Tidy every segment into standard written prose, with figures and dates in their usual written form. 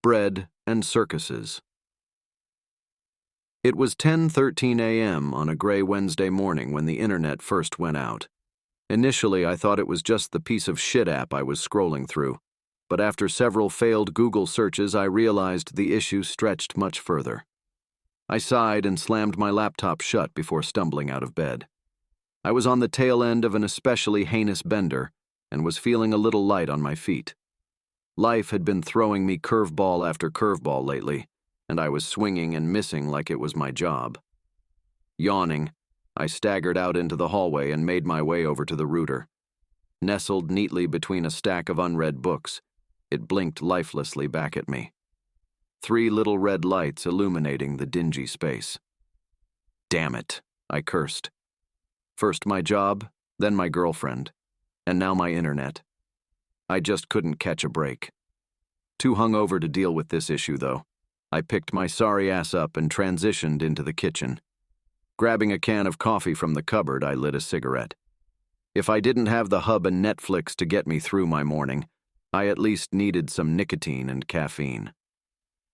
bread, and circuses. It was 10:13 a.m. on a gray Wednesday morning when the internet first went out. Initially, I thought it was just the piece of shit app I was scrolling through, but after several failed Google searches, I realized the issue stretched much further. I sighed and slammed my laptop shut before stumbling out of bed. I was on the tail end of an especially heinous bender and was feeling a little light on my feet. Life had been throwing me curveball after curveball lately, and I was swinging and missing like it was my job. Yawning, I staggered out into the hallway and made my way over to the router. Nestled neatly between a stack of unread books, it blinked lifelessly back at me. 3 little red lights illuminating the dingy space. Damn it, I cursed. First my job, then my girlfriend, and now my internet. I just couldn't catch a break. Too hungover to deal with this issue, though. I picked my sorry ass up and transitioned into the kitchen. Grabbing a can of coffee from the cupboard, I lit a cigarette. If I didn't have the hub and Netflix to get me through my morning, I at least needed some nicotine and caffeine.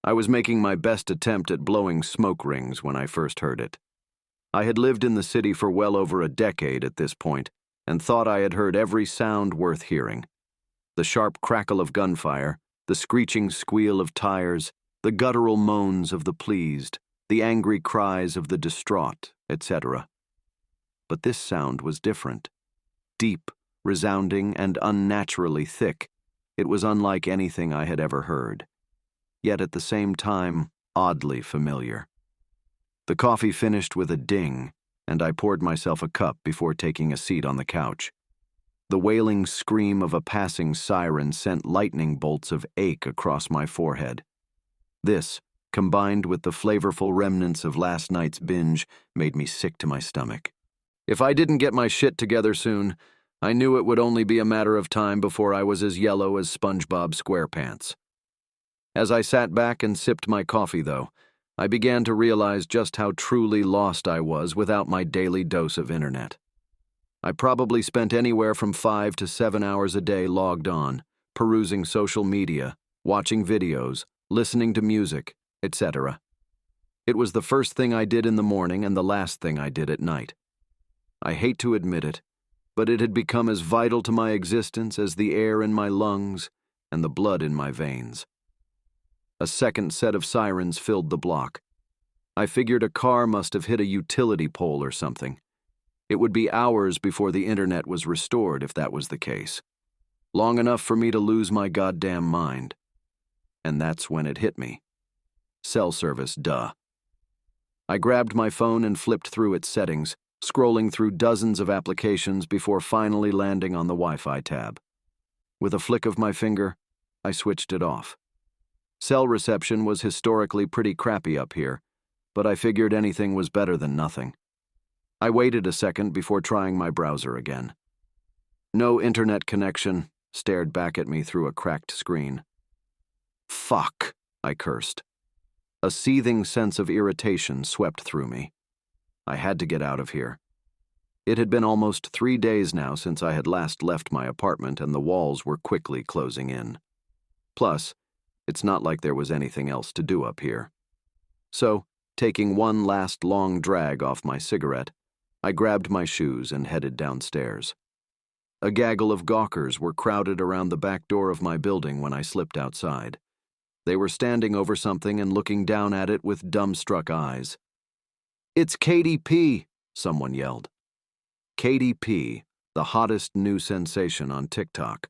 I was making my best attempt at blowing smoke rings when I first heard it. I had lived in the city for well over a decade at this point and thought I had heard every sound worth hearing. The sharp crackle of gunfire, the screeching squeal of tires, the guttural moans of the pleased, the angry cries of the distraught, etc. But this sound was different. Deep, resounding, and unnaturally thick, it was unlike anything I had ever heard. Yet at the same time, oddly familiar. The coffee finished with a ding, and I poured myself a cup before taking a seat on the couch. The wailing scream of a passing siren sent lightning bolts of ache across my forehead. This, combined with the flavorful remnants of last night's binge, made me sick to my stomach. If I didn't get my shit together soon, I knew it would only be a matter of time before I was as yellow as SpongeBob SquarePants. As I sat back and sipped my coffee, though, I began to realize just how truly lost I was without my daily dose of internet. I probably spent anywhere from 5 to 7 hours a day logged on, perusing social media, watching videos, listening to music, etc. It was the first thing I did in the morning and the last thing I did at night. I hate to admit it, but it had become as vital to my existence as the air in my lungs and the blood in my veins. A second set of sirens filled the block. I figured a car must have hit a utility pole or something. It would be hours before the internet was restored if that was the case. Long enough for me to lose my goddamn mind. And that's when it hit me. Cell service, duh. I grabbed my phone and flipped through its settings, scrolling through dozens of applications before finally landing on the Wi-Fi tab. With a flick of my finger, I switched it off. Cell reception was historically pretty crappy up here, but I figured anything was better than nothing. I waited a second before trying my browser again. No internet connection stared back at me through a cracked screen. Fuck, I cursed. A seething sense of irritation swept through me. I had to get out of here. It had been almost 3 days now since I had last left my apartment, and the walls were quickly closing in. Plus, it's not like there was anything else to do up here. So, taking one last long drag off my cigarette, I grabbed my shoes and headed downstairs. A gaggle of gawkers were crowded around the back door of my building when I slipped outside. They were standing over something and looking down at it with dumbstruck eyes. "It's KDP," someone yelled. KDP, the hottest new sensation on TikTok.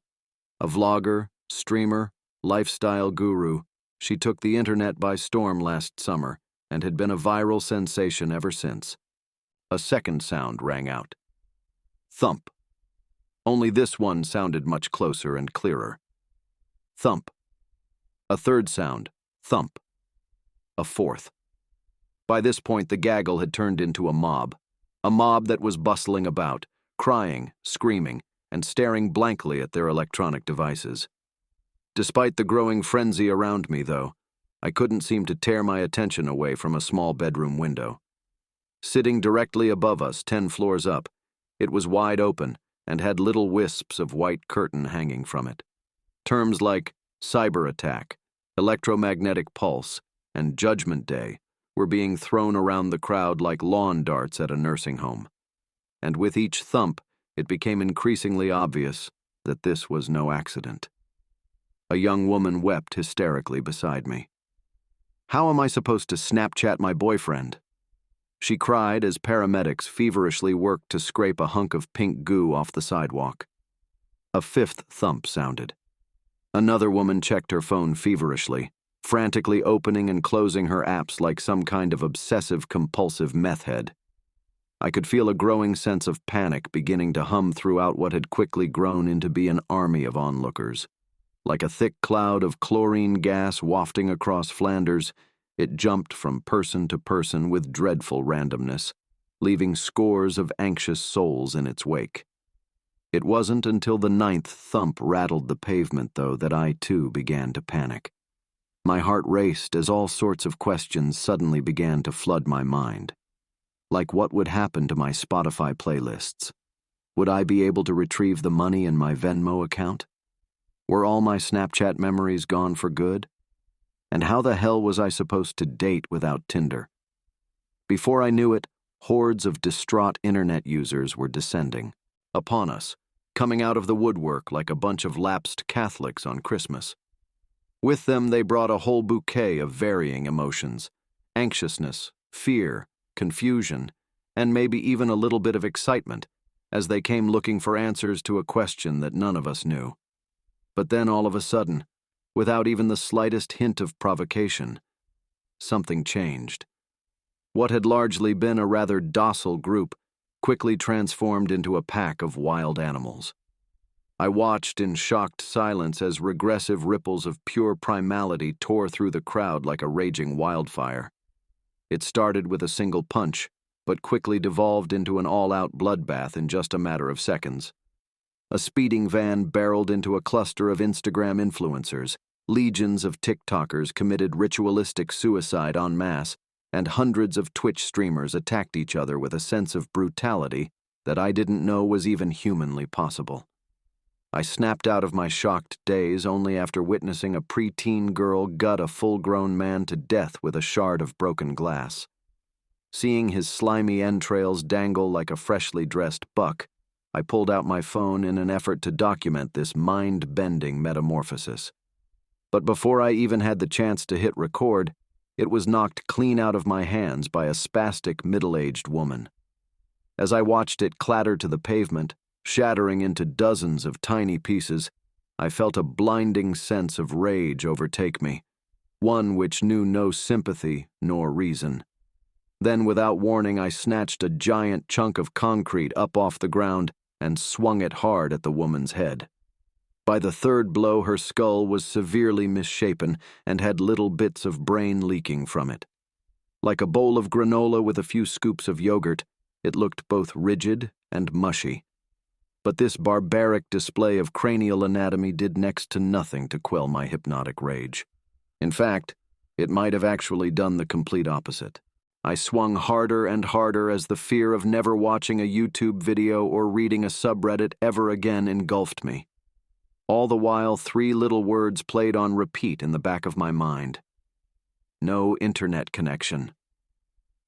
A vlogger, streamer, lifestyle guru, she took the internet by storm last summer and had been a viral sensation ever since. A second sound rang out. Thump. Only this one sounded much closer and clearer. Thump. A third sound. Thump. A fourth. By this point, the gaggle had turned into a mob that was bustling about, crying, screaming, and staring blankly at their electronic devices. Despite the growing frenzy around me, though, I couldn't seem to tear my attention away from a small bedroom window. Sitting directly above us, 10 floors up, it was wide open and had little wisps of white curtain hanging from it. Terms like cyber attack, Electromagnetic Pulse, and Judgment Day were being thrown around the crowd like lawn darts at a nursing home. And with each thump, it became increasingly obvious that this was no accident. A young woman wept hysterically beside me. "How am I supposed to Snapchat my boyfriend?" She cried as paramedics feverishly worked to scrape a hunk of pink goo off the sidewalk. A fifth thump sounded. Another woman checked her phone feverishly, frantically opening and closing her apps like some kind of obsessive-compulsive meth head. I could feel a growing sense of panic beginning to hum throughout what had quickly grown into be an army of onlookers. Like a thick cloud of chlorine gas wafting across Flanders, it jumped from person to person with dreadful randomness, leaving scores of anxious souls in its wake. It wasn't until the ninth thump rattled the pavement, though, that I too began to panic. My heart raced as all sorts of questions suddenly began to flood my mind. Like what would happen to my Spotify playlists? Would I be able to retrieve the money in my Venmo account? Were all my Snapchat memories gone for good? And how the hell was I supposed to date without Tinder? Before I knew it, hordes of distraught internet users were descending upon us, coming out of the woodwork like a bunch of lapsed Catholics on Christmas. With them, they brought a whole bouquet of varying emotions: anxiousness, fear, confusion, and maybe even a little bit of excitement, as they came looking for answers to a question that none of us knew. But then all of a sudden, without even the slightest hint of provocation, something changed. What had largely been a rather docile group quickly transformed into a pack of wild animals. I watched in shocked silence as regressive ripples of pure primality tore through the crowd like a raging wildfire. It started with a single punch, but quickly devolved into an all-out bloodbath in just a matter of seconds. A speeding van barreled into a cluster of Instagram influencers, legions of TikTokers committed ritualistic suicide en masse, and hundreds of Twitch streamers attacked each other with a sense of brutality that I didn't know was even humanly possible. I snapped out of my shocked daze only after witnessing a preteen girl gut a full-grown man to death with a shard of broken glass. Seeing his slimy entrails dangle like a freshly dressed buck, I pulled out my phone in an effort to document this mind-bending metamorphosis. But before I even had the chance to hit record, it was knocked clean out of my hands by a spastic middle-aged woman. As I watched it clatter to the pavement, shattering into dozens of tiny pieces, I felt a blinding sense of rage overtake me, one which knew no sympathy nor reason. Then, without warning, I snatched a giant chunk of concrete up off the ground and swung it hard at the woman's head. By the third blow, her skull was severely misshapen and had little bits of brain leaking from it. Like a bowl of granola with a few scoops of yogurt, it looked both rigid and mushy. But this barbaric display of cranial anatomy did next to nothing to quell my hypnotic rage. In fact, it might have actually done the complete opposite. I swung harder and harder as the fear of never watching a YouTube video or reading a subreddit ever again engulfed me. All the while, three little words played on repeat in the back of my mind. No internet connection.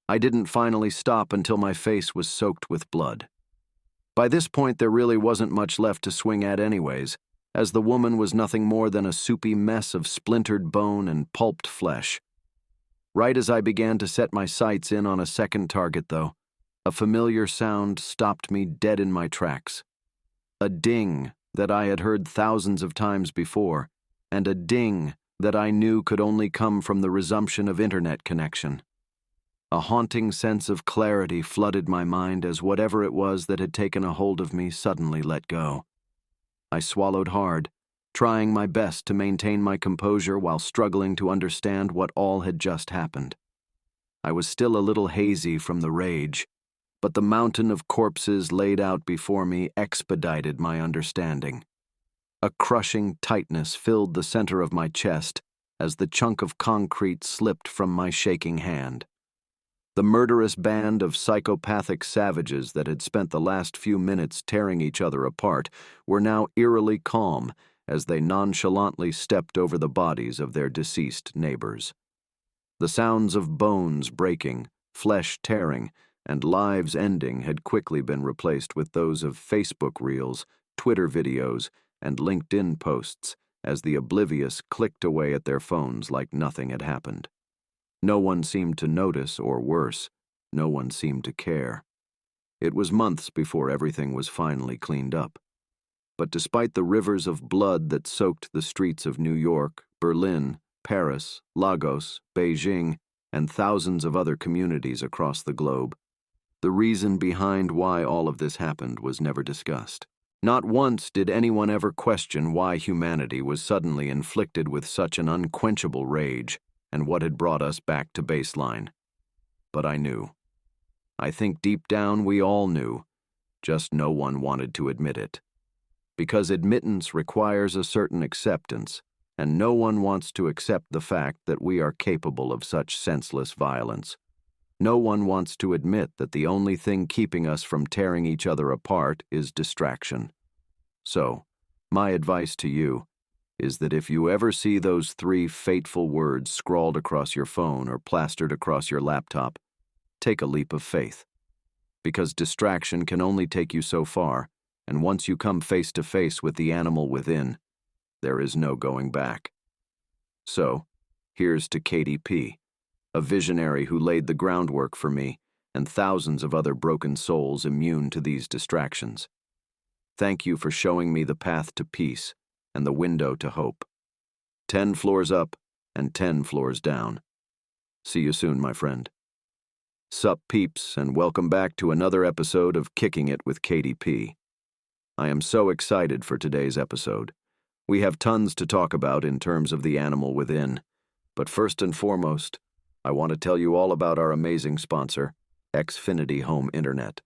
I didn't finally stop until my face was soaked with blood. By this point, there really wasn't much left to swing at anyways, as the woman was nothing more than a soupy mess of splintered bone and pulped flesh. Right as I began to set my sights in on a second target, though, a familiar sound stopped me dead in my tracks. A ding that I had heard thousands of times before, and a ding that I knew could only come from the resumption of internet connection. A haunting sense of clarity flooded my mind as whatever it was that had taken a hold of me suddenly let go. I swallowed hard, trying my best to maintain my composure while struggling to understand what all had just happened. I was still a little hazy from the rage, but the mountain of corpses laid out before me expedited my understanding. A crushing tightness filled the center of my chest as the chunk of concrete slipped from my shaking hand. The murderous band of psychopathic savages that had spent the last few minutes tearing each other apart were now eerily calm as they nonchalantly stepped over the bodies of their deceased neighbors. The sounds of bones breaking, flesh tearing, and lives ending had quickly been replaced with those of Facebook reels, Twitter videos, and LinkedIn posts as the oblivious clicked away at their phones like nothing had happened. No one seemed to notice, or worse, no one seemed to care. It was months before everything was finally cleaned up. But despite the rivers of blood that soaked the streets of New York, Berlin, Paris, Lagos, Beijing, and thousands of other communities across the globe, the reason behind why all of this happened was never discussed. Not once did anyone ever question why humanity was suddenly inflicted with such an unquenchable rage and what had brought us back to baseline. But I knew. I think deep down we all knew, just no one wanted to admit it. Because admittance requires a certain acceptance, and no one wants to accept the fact that we are capable of such senseless violence. No one wants to admit that the only thing keeping us from tearing each other apart is distraction. So, my advice to you is that if you ever see those 3 fateful words scrawled across your phone or plastered across your laptop, take a leap of faith. Because distraction can only take you so far, and once you come face to face with the animal within, there is no going back. So, here's to Katie P., a visionary who laid the groundwork for me and thousands of other broken souls immune to these distractions. Thank you for showing me the path to peace and the window to hope. 10 floors up and 10 floors down. See you soon, my friend. Sup, peeps, and welcome back to another episode of Kicking It with Katie P. I am so excited for today's episode. We have tons to talk about in terms of the animal within, but first and foremost, I want to tell you all about our amazing sponsor, Xfinity Home Internet.